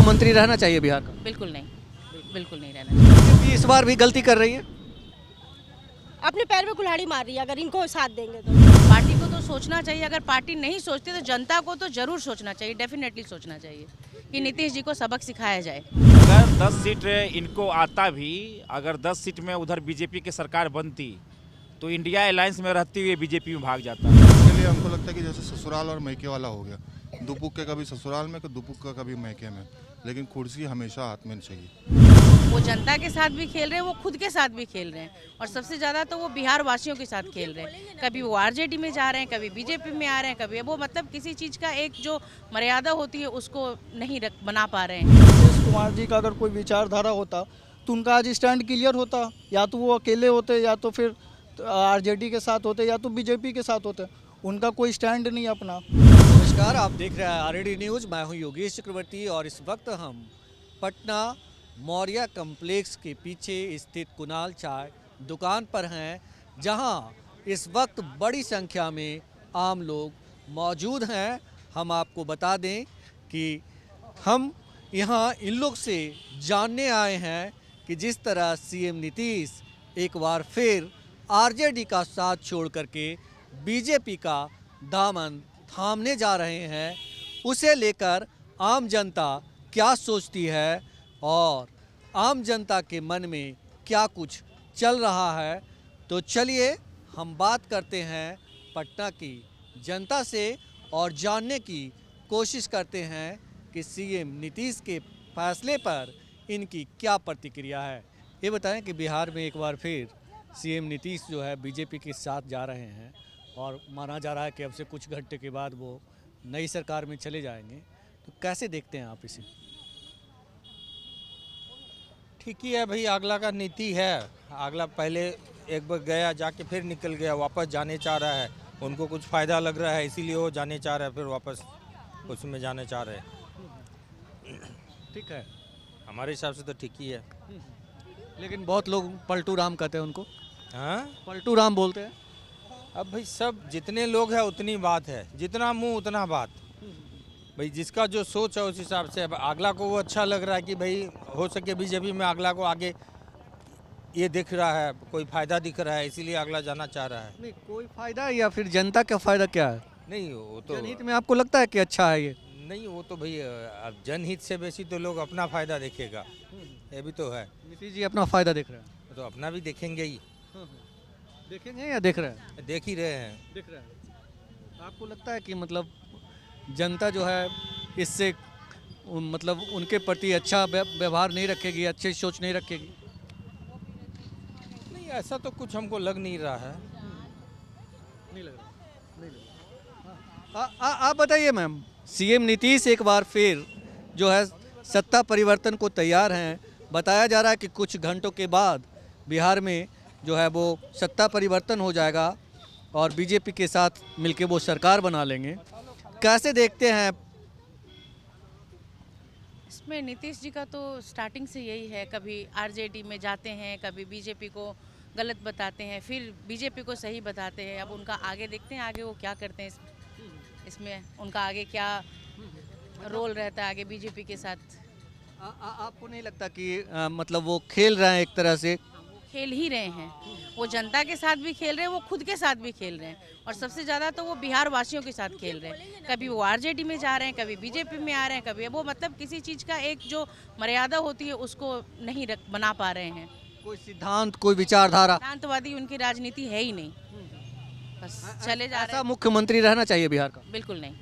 मुख्यमंत्री रहना चाहिए बिहार का? बिल्कुल नहीं, बिल्कुल नहीं रहना चाहिए। बीजेपी इस बार भी गलती कर रही है। अपने पैर में कुल्हाड़ी मार रही है अगर इनको साथ देंगे तो। पार्टी को तो सोचना चाहिए, अगर पार्टी नहीं सोचती तो जनता को तो जरूर सोचना चाहिए, डेफिनेटली सोचना चाहिए कि नीतीश जी को सबक सिखाया जाए। अगर 10 सीट इनको आता भी, अगर 10 सीट में उधर बीजेपी की सरकार बनती तो इंडिया अलायंस में रहती हुई बीजेपी में भाग जाता। इसके लिए हमको लगता है कि जैसे ससुराल और मैके वाला हो गया, दुपुक के कभी ससुराल में, दुपुक का कभी मैके में, लेकिन कुर्सी हमेशा हाथ में चाहिए। वो जनता के साथ भी खेल रहे हैं, वो खुद के साथ भी खेल रहे हैं, और सबसे ज़्यादा तो वो बिहार वासियों के साथ खेल रहे हैं। कभी वो आरजेडी में जा रहे हैं, कभी बीजेपी में आ रहे हैं, कभी वो मतलब किसी चीज़ का एक जो मर्यादा होती है उसको नहीं बना पा रहे हैं। नीतीश कुमार जी का अगर कोई विचारधारा होता तो उनका आज स्टैंड क्लियर होता, या तो वो अकेले होते, या तो फिर आरजेडी के साथ होते, या तो बीजेपी के साथ होते। उनका कोई स्टैंड नहीं अपना। नमस्कार, आप देख रहे हैं आरडी न्यूज़। मैं हूं योगेश चक्रवर्ती और इस वक्त हम पटना मौर्या कम्प्लेक्स के पीछे स्थित कुणाल चाय दुकान पर हैं, जहां इस वक्त बड़ी संख्या में आम लोग मौजूद हैं। हम आपको बता दें कि हम यहां इन लोग से जानने आए हैं कि जिस तरह सीएम नीतीश एक बार फिर आरजेडी का साथ छोड़ करके बीजेपी का दामन थामने जा रहे हैं, उसे लेकर आम जनता क्या सोचती है और आम जनता के मन में क्या कुछ चल रहा है। तो चलिए हम बात करते हैं पटना की जनता से और जानने की कोशिश करते हैं कि सीएम नीतीश के फैसले पर इनकी क्या प्रतिक्रिया है। ये बताएं कि बिहार में एक बार फिर सीएम नीतीश जो है बीजेपी के साथ जा रहे हैं और माना जा रहा है कि अब से कुछ घंटे के बाद वो नई सरकार में चले जाएंगे, तो कैसे देखते हैं आप इसे? ठीक ही है भाई, अगला का नीति है। अगला पहले एक बार गया, जाके फिर निकल गया, वापस जाने चाह रहा है। उनको कुछ फ़ायदा लग रहा है इसीलिए वो जाने चाह रहा है, फिर वापस उसमें जाने चाह रहे हैं। ठीक है, हमारे हिसाब से तो ठीक ही है। लेकिन बहुत लोग पलटू राम कहते हैं उनको। हाँ, पलटू राम बोलते हैं। अब भाई सब जितने लोग हैं उतनी बात है, जितना मुंह उतना बात। भाई जिसका जो सोच है उस हिसाब से। अब अगला को वो अच्छा लग रहा है कि भाई हो सके बीजेपी में, अगला को आगे ये दिख रहा है, कोई फ़ायदा दिख रहा है, इसीलिए अगला जाना चाह रहा है। नहीं, कोई फायदा या फिर जनता का फायदा क्या है? नहीं वो तो जनहित में आपको लगता है कि अच्छा है ये? नहीं, वो तो भाई अब जनहित से बेसी तो लोग अपना फ़ायदा देखेगा, ये भी तो है। नीतीश जी अपना फायदा देख रहे हैं। तो अपना भी देखेंगे ही, देखेंगे या देख रहे हैं? देख ही रहे हैं। देख रहे हैं। आपको लगता है कि मतलब जनता जो है इससे मतलब उनके प्रति अच्छा व्यवहार नहीं रखेगी, अच्छी सोच नहीं रखेगी? नहीं, ऐसा तो कुछ हमको लग नहीं रहा है। नहीं लग रहा, नहीं लग रहा। आप बताइए मैम, सीएम नीतीश एक बार फिर जो है सत्ता परिवर्तन को तैयार हैं। बताया जा रहा है कि कुछ घंटों के बाद बिहार में जो है वो सत्ता परिवर्तन हो जाएगा और बीजेपी के साथ मिलके वो सरकार बना लेंगे। कैसे देखते हैं? इसमें नीतीश जी का तो स्टार्टिंग से यही है, कभी आरजेडी में जाते हैं, कभी बीजेपी को गलत बताते हैं, फिर बीजेपी को सही बताते हैं। अब उनका आगे देखते हैं, आगे वो क्या करते हैं इसमें उनका आगे क्या रोल रहता है आगे बीजेपी के साथ। आपको नहीं लगता कि मतलब वो खेल रहे हैं एक तरह से? खेल ही रहे हैं, वो जनता के साथ भी खेल रहे हैं, वो खुद के साथ भी खेल रहे हैं, और सबसे ज़्यादा तो वो बिहार वासियों के साथ खेल रहे हैं। कभी वो आरजेडी में जा रहे हैं, कभी बीजेपी में आ रहे हैं, कभी वो मतलब किसी चीज़ का एक जो मर्यादा होती है उसको नहीं बना पा रहे हैं। कोई सिद्धांत, कोई विचारधारा? सिद्धांतवादी उनकी राजनीति है ही नहीं, बस चले जा रहे ऐसा हैं। मुख्यमंत्री रहना चाहिए बिहार का? बिल्कुल नहीं,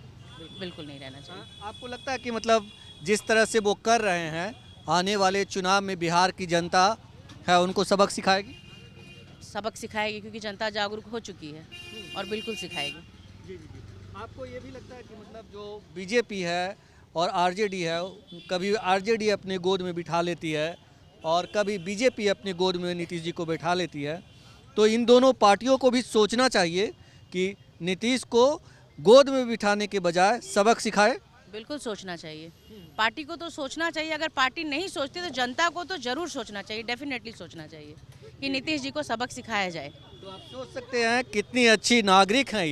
बिल्कुल नहीं रहना चाहिए। आपको लगता है कि मतलब जिस तरह से वो कर रहे हैं, आने वाले चुनाव में बिहार की जनता है उनको सबक सिखाएगी? सबक सिखाएगी, क्योंकि जनता जागरूक हो चुकी है और बिल्कुल सिखाएगी। आपको ये भी लगता है कि मतलब जो बीजेपी है और आरजेडी है, कभी आरजेडी अपने गोद में बिठा लेती है और कभी बीजेपी अपने गोद में नीतीश जी को बैठा लेती है, तो इन दोनों पार्टियों को भी सोचना चाहिए कि नीतीश को गोद में बिठाने के बजाय सबक सिखाए? बिल्कुल सोचना चाहिए, पार्टी को तो सोचना चाहिए। अगर पार्टी नहीं सोचती तो जनता को तो जरूर सोचना चाहिए, डेफिनेटली सोचना चाहिए कि नीतीश जी को सबक सिखाया जाए। तो आप सोच सकते हैं कितनी अच्छी नागरिक हैं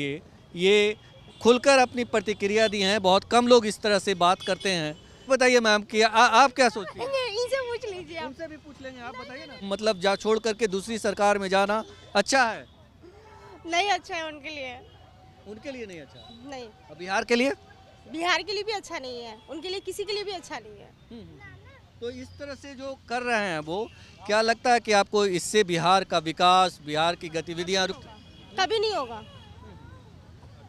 ये खुलकर अपनी प्रतिक्रिया दी हैं। बहुत कम लोग इस तरह से बात करते हैं बताइए मैम कि आप क्या सोचती हैं? इनसे पूछ लीजिए आप। उनसे भी पूछ लेंगे, आप बताइए ना। मतलब जा छोड़ करके दूसरी सरकार में जाना अच्छा है? नहीं अच्छा है उनके लिए, उनके लिए नहीं अच्छा, नहीं। और बिहार के लिए? बिहार के लिए भी अच्छा नहीं है, उनके लिए किसी के लिए भी अच्छा नहीं है। तो इस तरह से जो कर रहे हैं वो, क्या लगता है कि आपको इससे बिहार का विकास, बिहार की गतिविधियां कभी नहीं होगा,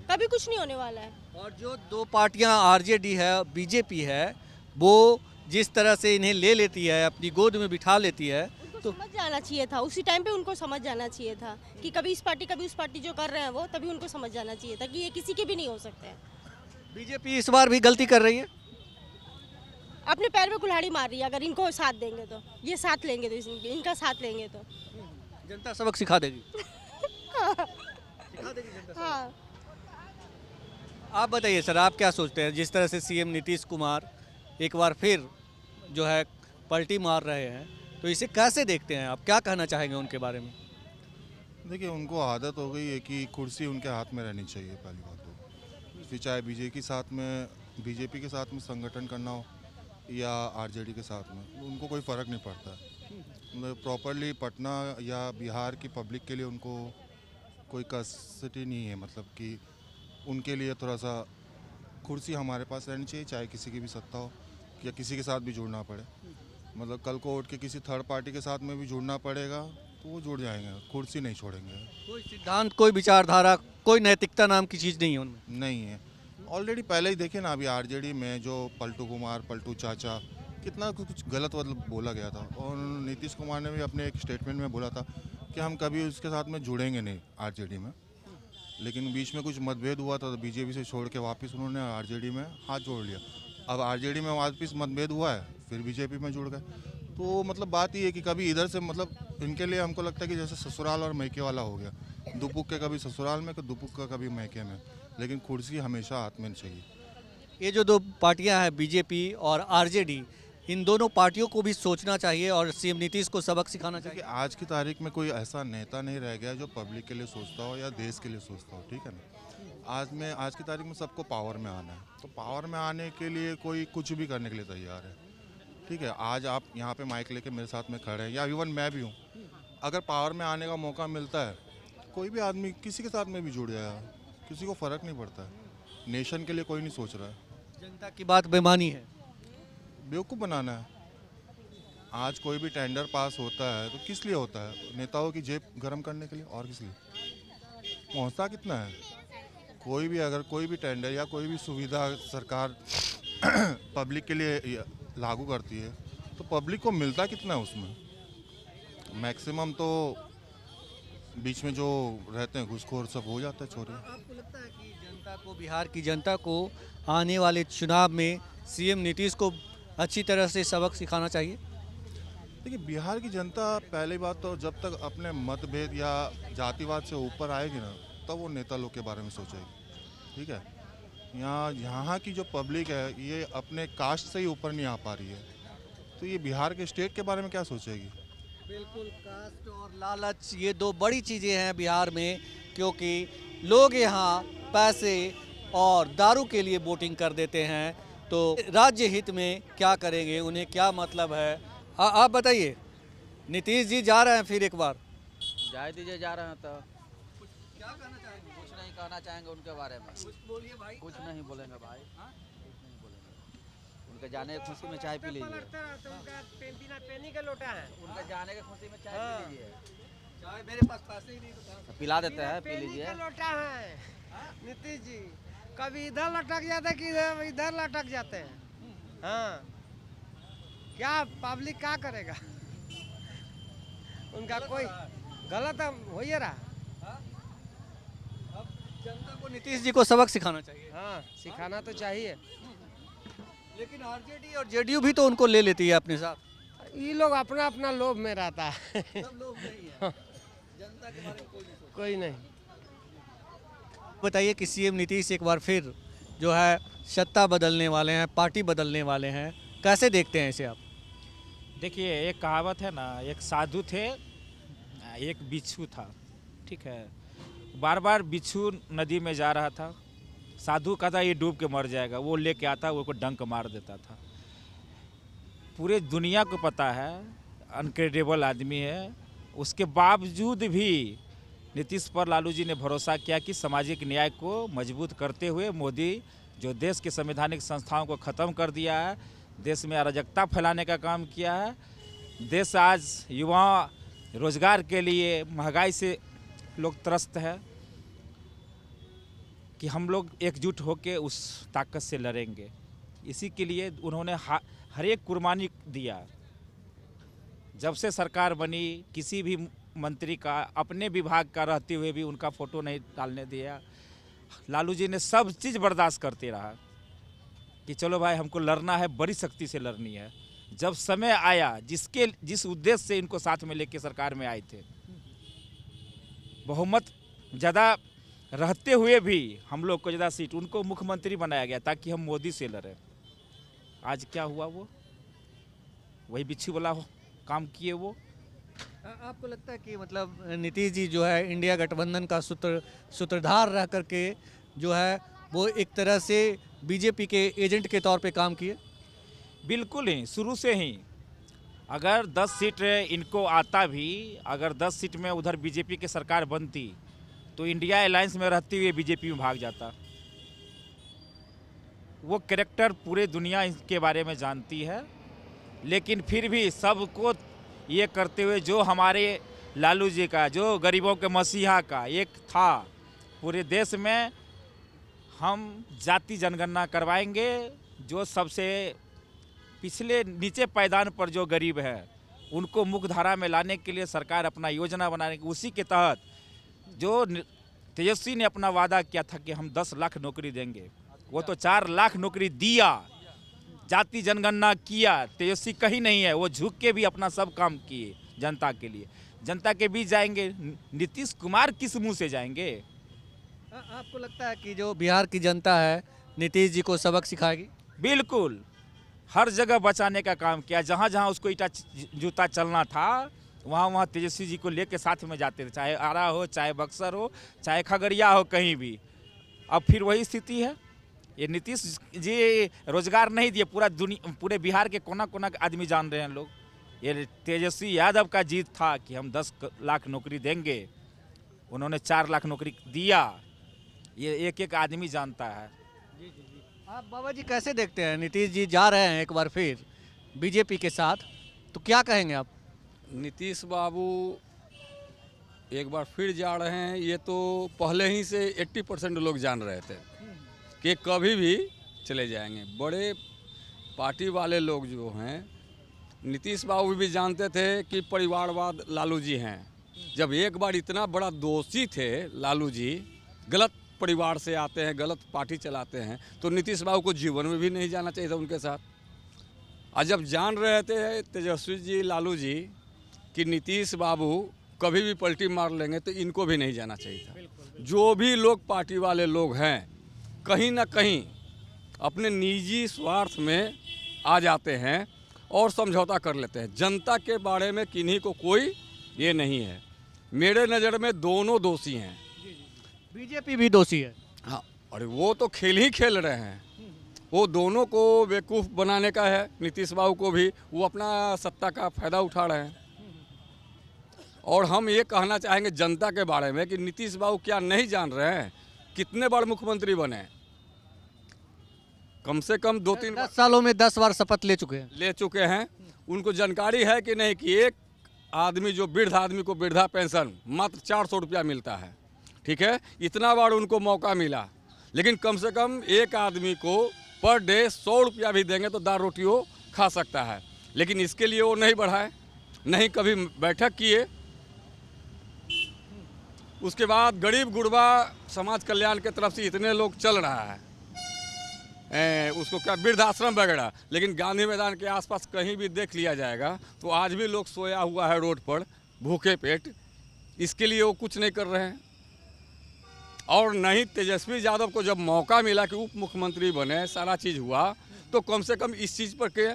कभी कुछ नहीं होने वाला है। और जो दो पार्टियां आरजेडी है, बीजेपी है, वो जिस तरह से इन्हें ले लेती है, अपनी गोद में बिठा लेती है, तो समझ जाना चाहिए था, उसी टाइम पे उनको समझ जाना चाहिए था कि कभी इस पार्टी कभी उस पार्टी जो कर रहे हैं वो, तभी उनको समझ जाना चाहिए था कि ये किसी के भी नहीं हो सकते हैं। बीजेपी इस बार भी गलती कर रही है। अपने पैर में कुल्हाड़ी मार रही है, अगर इनको साथ देंगे तो, ये साथ लेंगे तो, इनका साथ लेंगे तो। जनता सबक सिखा देगी। सिखा देगी जनता सबक। हाँ, आप बताइए सर, आप क्या सोचते हैं जिस तरह से सीएम नीतीश कुमार एक बार फिर जो है पलटी मार रहे हैं, तो इसे कैसे देखते हैं आप? क्या कहना चाहेंगे उनके बारे में? देखिए, उनको आदत हो गई है कि कुर्सी उनके हाथ में रहनी चाहिए, पहली बात तो। फिर चाहे बीजेपी के साथ में संगठन करना हो या आरजेडी के साथ में, उनको कोई फ़र्क नहीं पड़ता। मतलब प्रॉपरली पटना या बिहार की पब्लिक के लिए उनको कोई कैपेसिटी नहीं है, मतलब कि उनके लिए थोड़ा सा कुर्सी हमारे पास रहनी चाहिए, चाहे किसी की भी सत्ता हो या किसी के साथ भी जुड़ना पड़े। मतलब कल को उठ के किसी थर्ड पार्टी के साथ में भी जुड़ना पड़ेगा तो वो जुड़ जाएंगे, कुर्सी नहीं छोड़ेंगे। कोई सिद्धांत, कोई विचारधारा, कोई नैतिकता नाम की चीज़ नहीं है उनमें। नहीं है। ऑलरेडी पहले ही देखिए ना, अभी आरजेडी में जो पलटू कुमार, पलटू चाचा, कितना कुछ गलत मतलब बोला गया था। और नीतीश कुमार ने भी अपने एक स्टेटमेंट में बोला था कि हम कभी उसके साथ में जुड़ेंगे नहीं आरजेडी में। लेकिन बीच में कुछ मतभेद हुआ था तो बीजेपी से छोड़ के वापस उन्होंने आरजेडी में हाथ जोड़ लिया। अब आरजेडी में वापस मतभेद हुआ है, फिर बीजेपी में जुड़ गए। तो मतलब बात ये है कि कभी इधर से, मतलब इनके लिए हमको लगता है कि जैसे ससुराल और मैके वाला हो गया। दुपुक के कभी ससुराल में, दुपुक का कभी मैके में, लेकिन कुर्सी हमेशा हाथ में चाहिए। ये जो दो पार्टियां हैं, बीजेपी और आरजेडी, इन दोनों पार्टियों को भी सोचना चाहिए और सीएम नीतीश को सबक सिखाना चाहिए। देखिए, आज की तारीख में कोई ऐसा नेता नहीं रह गया जो पब्लिक के लिए सोचता हो या देश के लिए सोचता हो, ठीक है ना। आज की तारीख में सबको पावर में आना है, तो पावर में आने के लिए कोई कुछ भी करने के लिए तैयार है, ठीक है। आज आप यहाँ पे माइक लेके मेरे साथ में खड़े हैं, या इवन मैं भी हूँ। अगर पावर में आने का मौका मिलता है, कोई भी आदमी किसी के साथ में भी जुड़ जाएगा, किसी को फ़र्क नहीं पड़ता है। नेशन के लिए कोई नहीं सोच रहा है। जनता की बात बेमानी है, बेवकूफ़ बनाना है। आज कोई भी टेंडर पास होता है तो किस लिए होता है? नेताओं की जेब गर्म करने के लिए, और किस लिए? पहुंचता कितना है? अगर कोई भी टेंडर या कोई भी सुविधा सरकार पब्लिक के लिए लागू करती है तो पब्लिक को मिलता कितना है उसमें? मैक्सिमम तो बीच में जो रहते हैं घुसखोर, सब हो जाता है चोरी। आपको लगता है कि जनता को, बिहार की जनता को आने वाले चुनाव में सीएम नीतीश को अच्छी तरह से सबक सिखाना चाहिए? देखिए, बिहार की जनता पहली बात तो जब तक अपने मतभेद या जातिवाद से ऊपर आएगी ना, तब वो नेता लोग के बारे में सोचेगी, ठीक है। यहाँ की जो पब्लिक है, ये अपने कास्ट से ही ऊपर नहीं आ पा रही है, तो ये बिहार के स्टेट के बारे में क्या सोचेगी? बिल्कुल, कास्ट और लालच, ये दो बड़ी चीज़ें हैं बिहार में, क्योंकि लोग यहाँ पैसे और दारू के लिए वोटिंग कर देते हैं, तो राज्य हित में क्या करेंगे, उन्हें क्या मतलब है? आप बताइए। नीतीश जी जा रहे हैं फिर एक बार, जाए दीजिए, जा रहे हैं तो क्या कहना चाहेंगे? कुछ नहीं कहना चाहेंगे उनके बारे में। कुछ बोलिए भाई। कुछ नहीं बोलेंगे भाई, कुछ नहीं बोलेंगे। उनके जाने की खुशी में चाय पी लीजिए। उनके जाने की खुशी में चाय पी लीजिए। चाय मेरे पास पैसे ही नहीं, तो पिला देते हैं, पी लीजिए। लोटा है नीतीश जी, कभी इधर लटक जाते हैं कि इधर लटक जाते हैं। हाँ, क्या पब्लिक क्या करेगा? उनका कोई गलत हो ही रहा। अब जनता को नीतीश जी को सबक सिखाना चाहिए। हाँ, सिखाना तो चाहिए। लेकिन आरजेडी और जेडीयू भी तो उनको ले लेती है अपने साथ। ये लोग अपना अपना लोभ में रहता है। सब लोग नहीं है, जनता के बारे में कोई नहीं सोचता। कोई नहीं। बताइए कि सीएम नीतीश एक बार फिर जो है सत्ता बदलने वाले हैं, पार्टी बदलने वाले हैं, कैसे देखते हैं इसे आप? देखिए, एक कहावत है ना, एक साधु थे, एक बिच्छू था, ठीक है। बार बार बिच्छू नदी में जा रहा था, साधु कहता ये डूब के मर जाएगा, वो लेके आता, वो को डंक मार देता था। पूरे दुनिया को पता है अनक्रेडिबल आदमी है, उसके बावजूद भी नीतीश पर लालू जी ने भरोसा किया कि सामाजिक न्याय को मजबूत करते हुए मोदी जो देश के संवैधानिक संस्थाओं को ख़त्म कर दिया है, देश में अराजकता फैलाने का काम किया है। देश आज युवा रोजगार के लिए महंगाई से लोग त्रस्त है कि हम लोग एकजुट होकर उस ताकत से लड़ेंगे। इसी के लिए उन्होंने हर एक कुर्बानी दिया। जब से सरकार बनी किसी भी मंत्री का अपने विभाग का रहते हुए भी उनका फोटो नहीं डालने दिया। लालू जी ने सब चीज़ बर्दाश्त करते रहा कि चलो भाई हमको लड़ना है, बड़ी शक्ति से लड़नी है। जब समय आया जिस उद्देश्य से इनको साथ में लेके सरकार में आए थे, बहुमत ज़्यादा रहते हुए भी हम लोग को ज़्यादा सीट उनको मुख्यमंत्री बनाया गया ताकि हम मोदी से लड़ें। आज क्या हुआ, वो वही बिच्छू वाला काम किए वो। आपको लगता है कि मतलब नीतीश जी जो है इंडिया गठबंधन का सूत्रधार रह करके जो है वो एक तरह से बीजेपी के एजेंट के तौर पे काम किए? बिल्कुल ही, शुरू से ही। अगर 10 सीट इनको आता भी, अगर 10 सीट में उधर बीजेपी की सरकार बनती तो इंडिया अलायंस में रहती हुए बीजेपी में भाग जाता। वो कैरेक्टर पूरे दुनिया इसके बारे में जानती है, लेकिन फिर भी सबको ये करते हुए जो हमारे लालू जी का, जो गरीबों के मसीहा का एक था, पूरे देश में हम जाति जनगणना करवाएंगे। जो सबसे पिछले नीचे पायदान पर जो गरीब है उनको मुख्यधारा में लाने के लिए सरकार अपना योजना बनाने की, उसी के तहत जो तेजस्वी ने अपना वादा किया था कि हम 10 लाख नौकरी देंगे, वो तो 4 लाख नौकरी दिया। जाति जनगणना किया, तेजस्वी कहीं नहीं है, वो झुक के भी अपना सब काम किए जनता के लिए। जनता के बीच जाएंगे, नीतीश कुमार किस मुंह से जाएंगे? आपको लगता है कि जो बिहार की जनता है नीतीश जी को सबक सिखाएगी? बिल्कुल, हर जगह बचाने का काम किया। जहाँ जहाँ उसको ईटा जूता चलना था वहाँ वहाँ तेजस्वी जी को लेके साथ में जाते थे, चाहे आरा हो, चाहे बक्सर हो, चाहे खगड़िया हो, कहीं भी। अब फिर वही स्थिति है। ये नीतीश जी रोजगार नहीं दिए, पूरे बिहार के कोना कोना के आदमी जान रहे हैं लोग। ये तेजस्वी यादव का जीत था कि हम 10 लाख नौकरी देंगे, उन्होंने 4 लाख नौकरी दिया। ये एक एक आदमी जानता है। आप बाबा जी कैसे देखते हैं, नीतीश जी जा रहे हैं एक बार फिर बीजेपी के साथ, तो क्या कहेंगे आप? नीतीश बाबू एक बार फिर जा रहे हैं, ये तो पहले ही से 80% लोग जान रहे थे कि कभी भी चले जाएंगे। बड़े पार्टी वाले लोग जो हैं, नीतीश बाबू भी जानते थे कि परिवारवाद लालू जी हैं। जब एक बार इतना बड़ा दोषी थे लालू जी, गलत परिवार से आते हैं, गलत पार्टी चलाते हैं, तो नीतीश बाबू को जीवन में भी नहीं जाना चाहिए था उनके साथ। और जब जान रहे थे तेजस्वी जी, लालू जी कि नीतीश बाबू कभी भी पलटी मार लेंगे, तो इनको भी नहीं जाना चाहिए था। जो भी लोग पार्टी वाले लोग हैं, कहीं ना कहीं अपने निजी स्वार्थ में आ जाते हैं और समझौता कर लेते हैं। जनता के बारे में किन्हीं को कोई ये नहीं है। मेरे नज़र में दोनों दोषी हैं। बीजेपी भी दोषी है। हाँ, अरे वो तो खेल ही खेल रहे हैं। वो दोनों को बेवकूफ़ बनाने का है, नीतीश बाबू को भी। वो अपना सत्ता का फ़ायदा उठा रहे हैं। और हम ये कहना चाहेंगे जनता के बारे में कि नीतीश बाबू क्या नहीं जान रहे हैं, कितने बार मुख्यमंत्री बने? कम से कम 2-3 सालों में 10 बार शपथ ले चुके हैं। उनको जानकारी है कि नहीं कि एक आदमी, जो वृद्ध आदमी को वृद्धा पेंशन मात्र 400 रुपया मिलता है, ठीक है? इतना बार उनको मौका मिला, लेकिन कम से कम एक आदमी को पर डे 100 रुपया भी देंगे तो दाल रोटी वो खा सकता है। लेकिन इसके लिए वो नहीं बढ़ाए, नहीं कभी बैठक किए। उसके बाद गरीब गुरबा समाज कल्याण के तरफ से इतने लोग चल रहा है, उसको क्या वृद्धाश्रम वगैरह, लेकिन गांधी मैदान के आसपास कहीं भी देख लिया जाएगा तो आज भी लोग सोया हुआ है रोड पर भूखे पेट। इसके लिए वो कुछ नहीं कर रहे हैं। और नहीं तेजस्वी यादव को जब मौका मिला कि उप मुख्यमंत्री बने, सारा चीज़ हुआ, तो कम से कम इस चीज़ पर के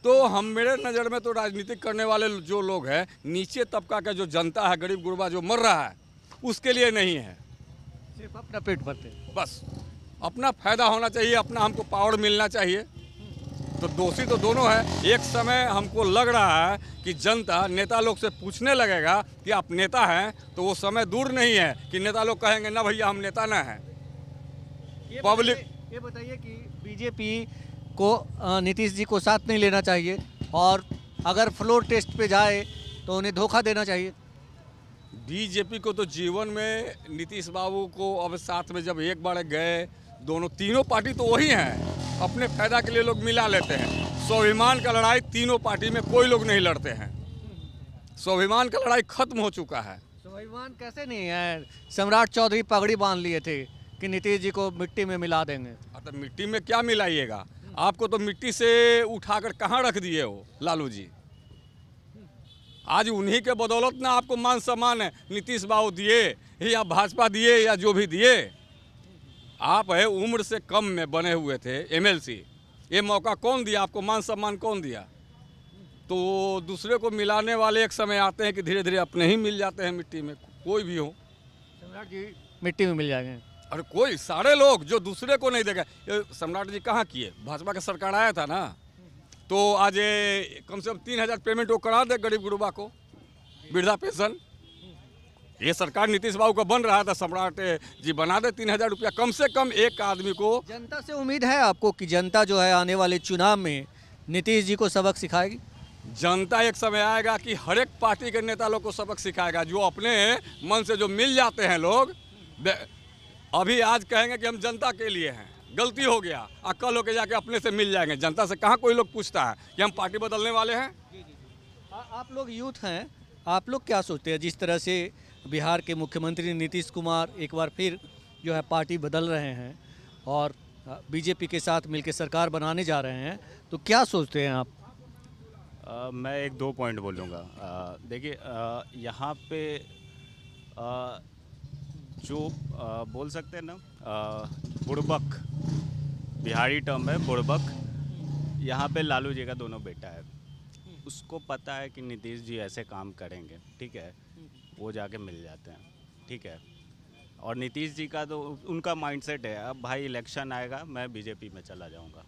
तो हम, मेरे नज़र में तो राजनीतिक करने वाले जो लोग हैं, नीचे तबका का जो जनता है, गरीब गुरबा जो मर रहा है, उसके लिए नहीं है। सिर्फ अपना पेट भरते, बस अपना फ़ायदा होना चाहिए, अपना हमको पावर मिलना चाहिए। तो दोषी तो दोनों है। एक समय हमको लग रहा है कि जनता नेता लोग से पूछने लगेगा कि आप नेता हैं, तो वो समय दूर नहीं है कि नेता लोग कहेंगे ना भैया हम नेता ना हैं। पब्लिक ये बताइए कि बीजेपी को नीतीश जी को साथ नहीं लेना चाहिए, और अगर फ्लोर टेस्ट पे जाए तो उन्हें धोखा देना चाहिए। बीजेपी को तो जीवन में नीतीश बाबू को अब साथ में जब एक बार गए, दोनों तीनों पार्टी तो वही हैं, अपने फायदा के लिए लोग मिला लेते हैं। स्वाभिमान का लड़ाई तीनों पार्टी में कोई लोग नहीं लड़ते हैं। स्वाभिमान का लड़ाई खत्म हो चुका है। स्वाभिमान कैसे नहीं है? सम्राट चौधरी पगड़ी बांध लिए थे कि नीतीश जी को मिट्टी में मिला देंगे। तो मिट्टी में क्या मिलाइएगा? आपको तो मिट्टी से उठाकर कहाँ रख दिए हो लालू जी। आज उन्हीं के बदौलत ना आपको मान सम्मान है नीतीश बाबू दिए या भाजपा दिए या जो भी दिए। आप है उम्र से कम में बने हुए थे एमएलसी, ये मौका कौन दिया आपको? मान सम्मान कौन दिया? तो दूसरे को मिलाने वाले एक समय आते हैं कि धीरे धीरे अपने ही मिल जाते हैं मिट्टी में, कोई भी हो। सम्राट जी मिट्टी में मिल जाएंगे। अरे कोई सारे लोग जो दूसरे को नहीं देगा। ये सम्राट जी कहाँ किए? भाजपा का सरकार आया था ना, तो आज ये कम से कम 3,000 पेमेंट वो करा दे गरीब गुरुबा को, वृद्धा पेंशन। ये सरकार नीतीश बाबू का बन रहा था, सम्राट जी बना दे 3,000 रुपया कम से कम एक आदमी को। जनता से उम्मीद है आपको कि जनता जो है आने वाले चुनाव में नीतीश जी को सबक सिखाएगी? जनता एक समय आएगा कि हर एक पार्टी के नेता लोग को सबक सिखाएगा। जो अपने मन से जो मिल जाते हैं लोग, अभी आज कहेंगे कि हम जनता के लिए हैं, गलती हो गया, कल होके जाके अपने से मिल जाएंगे। जनता से कहाँ कोई लोग पूछता है कि हम पार्टी बदलने वाले हैं। आप लोग यूथ हैं, आप लोग क्या सोचते हैं? जिस तरह से बिहार के मुख्यमंत्री नीतीश कुमार एक बार फिर जो है पार्टी बदल रहे हैं और बीजेपी के साथ मिलकर सरकार बनाने जा रहे हैं, तो क्या सोचते हैं आप? मैं एक दो पॉइंट बोलूँगा। देखिए, यहाँ पे जो बोल सकते हैं ना, बुड़बक, बिहारी टर्म है बुड़बक। यहाँ पे लालू जी का दोनों बेटा है, उसको पता है कि नीतीश जी ऐसे काम करेंगे, ठीक है, वो जाके मिल जाते हैं, ठीक है। और नीतीश जी का तो उनका माइंडसेट है, अब भाई इलेक्शन आएगा मैं बीजेपी में चला जाऊँगा।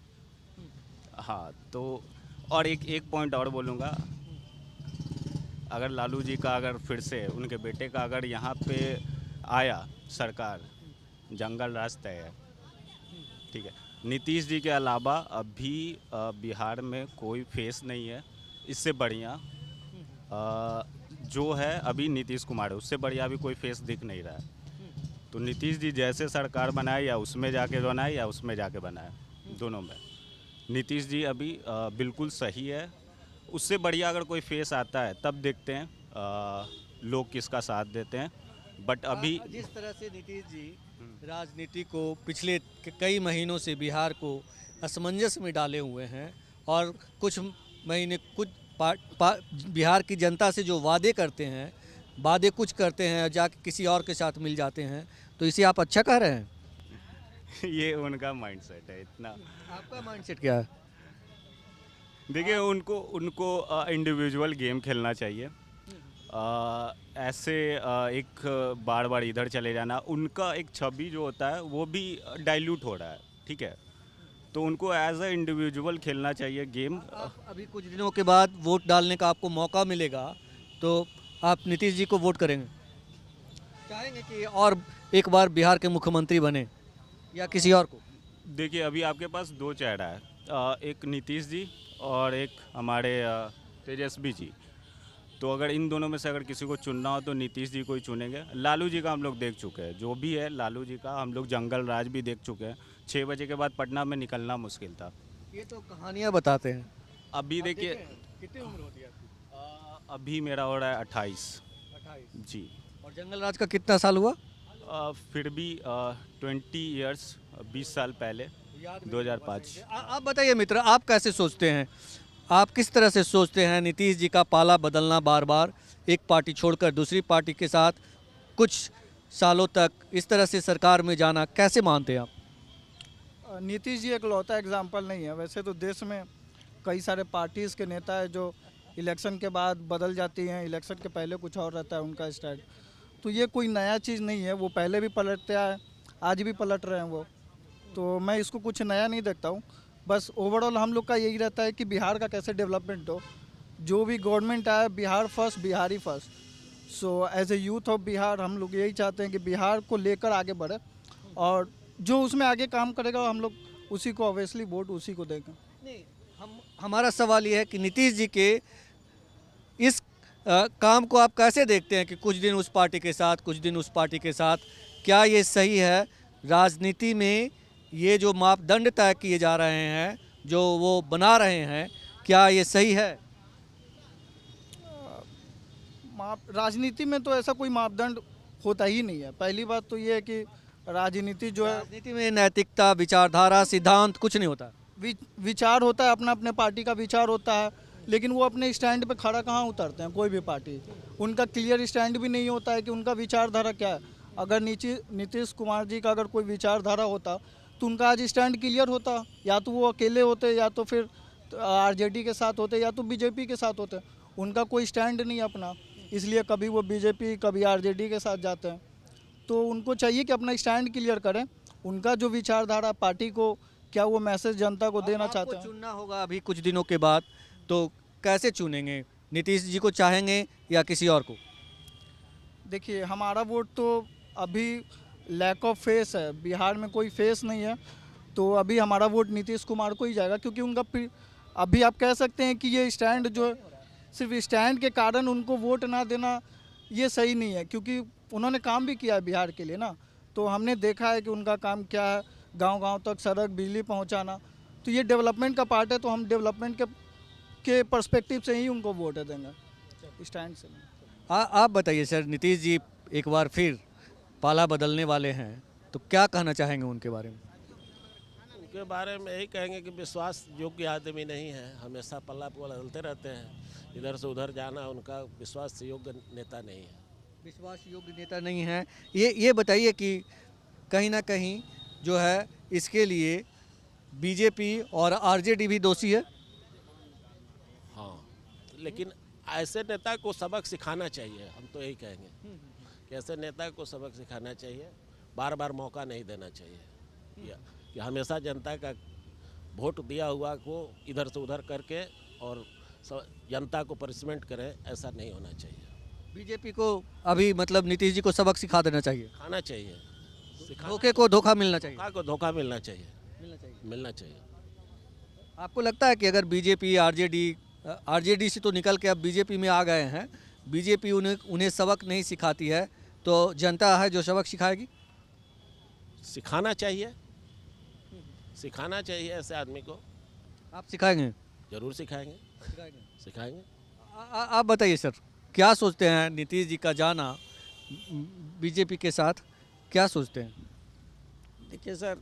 हाँ, तो और एक पॉइंट और बोलूँगा, अगर लालू जी का अगर फिर से उनके बेटे का अगर यहाँ पे आया सरकार, जंगल राज तय है, ठीक है। नीतीश जी के अलावा अभी बिहार में कोई फेस नहीं है। इससे बढ़िया जो है अभी नीतीश कुमार है, उससे बढ़िया अभी कोई फेस दिख नहीं रहा है। तो नीतीश जी जैसे सरकार बनाए या उसमें जाके बनाए या उसमें जाके बनाए, दोनों में नीतीश जी अभी बिल्कुल सही है। उससे बढ़िया अगर कोई फेस आता है तब देखते हैं लोग किसका साथ देते हैं। बट अभी जिस तरह से नीतीश जी राजनीति को पिछले कई महीनों से बिहार को असमंजस में डाले हुए हैं और कुछ महीने कुछ बिहार की जनता से जो वादे करते हैं, वादे कुछ करते हैं, जाके किसी और के साथ मिल जाते हैं, तो इसे आप अच्छा कह रहे हैं? ये उनका माइंडसेट है। इतना आपका माइंडसेट क्या है? देखिए, उनको इंडिविजुअल गेम खेलना चाहिए। ऐसे एक बार इधर चले जाना, उनका एक छवि जो होता है वो भी डाइल्यूट हो रहा है, ठीक है। तो उनको एज अ इंडिविजुअल खेलना चाहिए गेम। अभी कुछ दिनों के बाद वोट डालने का आपको मौका मिलेगा, तो आप नीतीश जी को वोट करेंगे? चाहेंगे कि और एक बार बिहार के मुख्यमंत्री बने या किसी और को? देखिए, अभी आपके पास दो चेहरा है, एक नीतीश जी और एक हमारे तेजस्वी जी। तो अगर इन दोनों में से अगर किसी को चुनना हो तो नीतीश जी को ही चुनेंगे। लालू जी का हम लोग देख चुके हैं, जो भी है लालू जी का हम लोग जंगल राज भी देख चुके हैं। 6 बजे के बाद पटना में निकलना मुश्किल था। ये तो कहानियाँ बताते हैं। अभी देखिए, कितनी उम्र होती है आपकी? अभी मेरा हो रहा है 28 जी। और जंगल राज का कितना साल हुआ? फिर भी 20 ईयर्स, 20 साल पहले, 2005। आप बताइए मित्र, आप कैसे सोचते हैं? आप किस तरह से सोचते हैं नीतीश जी का पाला बदलना, बार बार एक पार्टी छोड़कर दूसरी पार्टी के साथ कुछ सालों तक इस तरह से सरकार में जाना, कैसे मानते हैं आप? नीतीश जी एक लौता एग्जाम्पल नहीं है। वैसे तो देश में कई सारे पार्टीज़ के नेता है जो इलेक्शन के बाद बदल जाती हैं, इलेक्शन के पहले कुछ और रहता है उनका स्टाइल। तो ये कोई नया चीज़ नहीं है, वो पहले भी पलटते आए, आज भी पलट रहे हैं वो। तो मैं इसको कुछ नया नहीं देखता हूँ। बस ओवरऑल हम लोग का यही रहता है कि बिहार का कैसे डेवलपमेंट हो। जो भी गवर्नमेंट आए, Bihar first, Bihari first. So as a youth of Bihar हम लोग यही चाहते हैं कि बिहार को लेकर आगे बढ़े, और जो उसमें आगे काम करेगा हम लोग उसी को ऑब्वियसली वोट उसी को देंगे। नहीं, हमारा सवाल ये है कि नीतीश जी के इस काम को आप कैसे देखते हैं कि कुछ दिन उस पार्टी के साथ, कुछ दिन उस पार्टी के साथ, क्या ये सही है? राजनीति में ये जो मापदंड तय किए जा रहे हैं, जो वो बना रहे हैं, क्या ये सही है? राजनीति में तो ऐसा कोई मापदंड होता ही नहीं है। पहली बात तो ये है कि राजनीति जो है, राजनीति में नैतिकता, विचारधारा, सिद्धांत कुछ नहीं होता। विचार होता है, अपना अपने पार्टी का विचार होता है, लेकिन वो अपने स्टैंड पे खड़ा कहाँ उतरते हैं कोई भी पार्टी। उनका क्लियर स्टैंड भी नहीं होता है कि उनका विचारधारा क्या है। अगर नीतीश कुमार जी का अगर कोई विचारधारा होता तो उनका आज स्टैंड क्लियर होता, या तो वो अकेले होते, या तो फिर आरजेडी के साथ होते, या तो बीजेपी के साथ होते। उनका कोई स्टैंड नहीं अपना, इसलिए कभी वो बीजेपी कभी आरजेडी के साथ जाते हैं। तो उनको चाहिए कि अपना स्टैंड क्लियर करें, उनका जो विचारधारा पार्टी को, क्या वो मैसेज जनता को देना चाहते हैं। चुनना होगा अभी कुछ दिनों के बाद, तो कैसे चुनेंगे? नीतीश जी को चाहेंगे या किसी और को? देखिए, हमारा वोट तो अभी लैक ऑफ फेस है, बिहार में कोई फेस नहीं है, तो अभी हमारा वोट नीतीश कुमार को ही जाएगा, क्योंकि उनका अभी आप कह सकते हैं कि ये स्टैंड जो है, सिर्फ स्टैंड के कारण उनको वोट ना देना ये सही नहीं है, क्योंकि उन्होंने काम भी किया है बिहार के लिए ना। तो हमने देखा है कि उनका काम क्या है, गांव-गांव तक सड़क, बिजली पहुंचाना, तो ये डेवलपमेंट का पार्ट है। तो हम डेवलपमेंट के पर्सपेक्टिव से ही उनको वोट देंगे, स्टैंड से नहीं। आप बताइए सर, नीतीश जी एक बार फिर पाला बदलने वाले हैं, तो क्या कहना चाहेंगे उनके बारे में? उनके बारे में यही कहेंगे कि विश्वास योग्य आदमी नहीं है, हमेशा पल्ला बदलते रहते हैं, इधर से उधर जाना उनका विश्वास योग्य नेता नहीं है। विश्वास योग्य नेता नहीं है। ये बताइए कि कहीं ना कहीं जो है इसके लिए बीजेपी और आरजेडी भी दोषी है। हाँ, लेकिन ऐसे नेता को सबक सिखाना चाहिए, हम तो यही कहेंगे कि ऐसे नेता को सबक सिखाना चाहिए, बार बार मौका नहीं देना चाहिए कि हमेशा जनता का वोट दिया हुआ को इधर से उधर करके और जनता को पनिशमेंट करे, ऐसा नहीं होना चाहिए। बीजेपी को अभी मतलब नीतीश जी को सबक सिखा देना चाहिए, खाना चाहिए, धोखे को धोखा मिलना चाहिए, धोखा को धोखा मिलना चाहिए, मिलना चाहिए। आपको लगता है कि अगर बीजेपी आरजेडी से तो निकल के अब बीजेपी में आ गए हैं, बीजेपी उन्हें सबक नहीं सिखाती है, तो जनता है जो सबक सिखाएगी? सिखाना चाहिए, सिखाना चाहिए ऐसे आदमी को। आप सिखाएंगे? जरूर सिखाएंगे, सिखाएंगे। आप बताइए सर, क्या सोचते हैं नीतीश जी का जाना बीजेपी के साथ, क्या सोचते हैं? देखिए सर,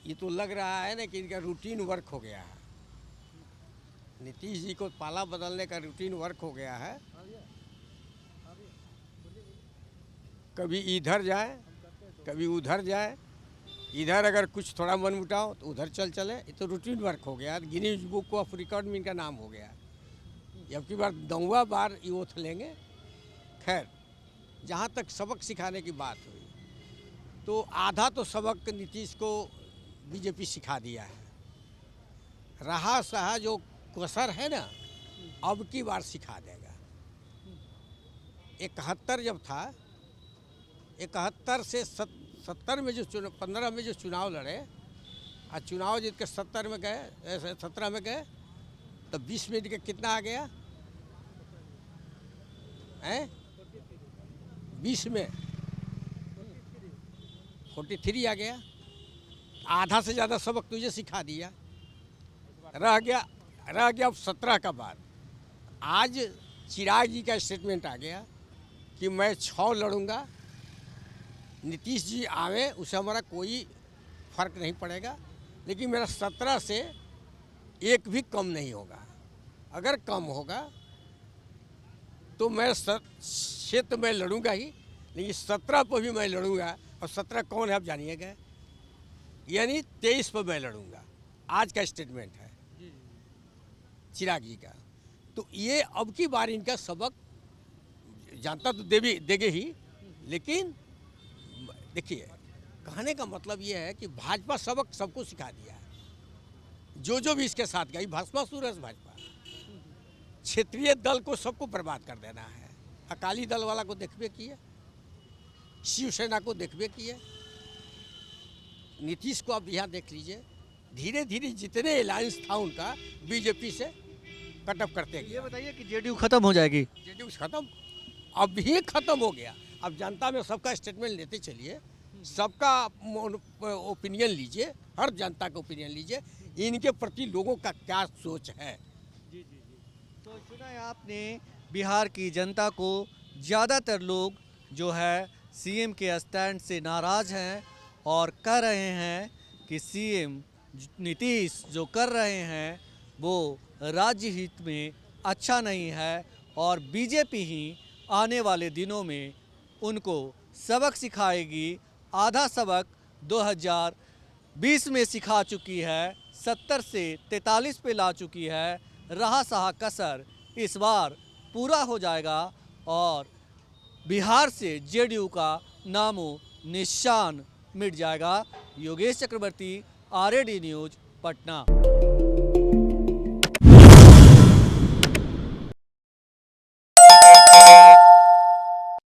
ये तो लग रहा है ना कि इनका रूटीन वर्क हो गया है। नीतीश जी को पाला बदलने का रूटीन वर्क हो गया है। कभी इधर जाए, कभी उधर जाए, इधर अगर कुछ थोड़ा मन मुटाओ तो उधर चले। ये तो रूटीन वर्क हो गया, गिनीज बुक ऑफ रिकॉर्ड में इनका नाम हो गया। जबकि बार 9वां बार ये ओथ लेंगे। खैर, जहाँ तक सबक सिखाने की बात हुई, तो आधा तो सबक नीतीश को बीजेपी सिखा दिया है। रहा सहा जो कसर है ना, अब की बार सिखा देगा। 71 जब था, 71 से 70 में जो 15 में जो चुनाव लड़े, और चुनाव जीत के 17 में गए, तो 20 मिनट का कितना आ गया है? 20 में 43 आ गया। आधा से ज़्यादा सबक तुझे सिखा दिया। रह गया अब 17 का बाद। आज चिराग जी का स्टेटमेंट आ गया कि मैं 6 लड़ूंगा, नीतीश जी आवे उससे हमारा कोई फर्क नहीं पड़ेगा, लेकिन मेरा 17 से एक भी कम नहीं होगा। अगर कम होगा तो मैं क्षेत्र में लड़ूंगा ही, लेकिन 17 पर भी मैं लड़ूंगा। और 17 कौन है आप जानिएगा, यानी 23 पर मैं लड़ूंगा। आज का स्टेटमेंट है चिराग जी का। तो ये अब की बार इनका सबक जनता तो देगे ही, लेकिन देखिए कहने का मतलब ये है कि भाजपा सबक सबको सिखा दिया है। जो भी इसके साथ गई भाजपा सूरज भाजपा, क्षेत्रीय दल को सबको बर्बाद कर देना है। अकाली दल वाला को देखबे किए, शिवसेना को देखबे किए, नीतीश को आप यहाँ देख लीजिए, धीरे धीरे जितने अलायंस था उनका बीजेपी से कटअप करते गए। ये बताइए कि जेडीयू खत्म हो जाएगी? जेडीयू खत्म, अब ही खत्म हो गया। अब जनता में सबका स्टेटमेंट लेते चलिए, सबका ओपिनियन लीजिए, हर जनता का ओपिनियन लीजिए, इनके प्रति लोगों का क्या सोच है। तो सुना है आपने, बिहार की जनता को ज़्यादातर लोग जो है सीएम के स्टैंड से नाराज़ हैं और कह रहे हैं कि सीएम नीतीश जो कर रहे हैं वो राज्य हित में अच्छा नहीं है और बीजेपी ही आने वाले दिनों में उनको सबक सिखाएगी। आधा सबक 2020 में सिखा चुकी है, 70 से 43 पे ला चुकी है, रहा सहा कसर इस बार पूरा हो जाएगा और बिहार से जेडीयू का नामो निशान मिट जाएगा। योगेश चक्रवर्ती, आरएडी न्यूज़, पटना।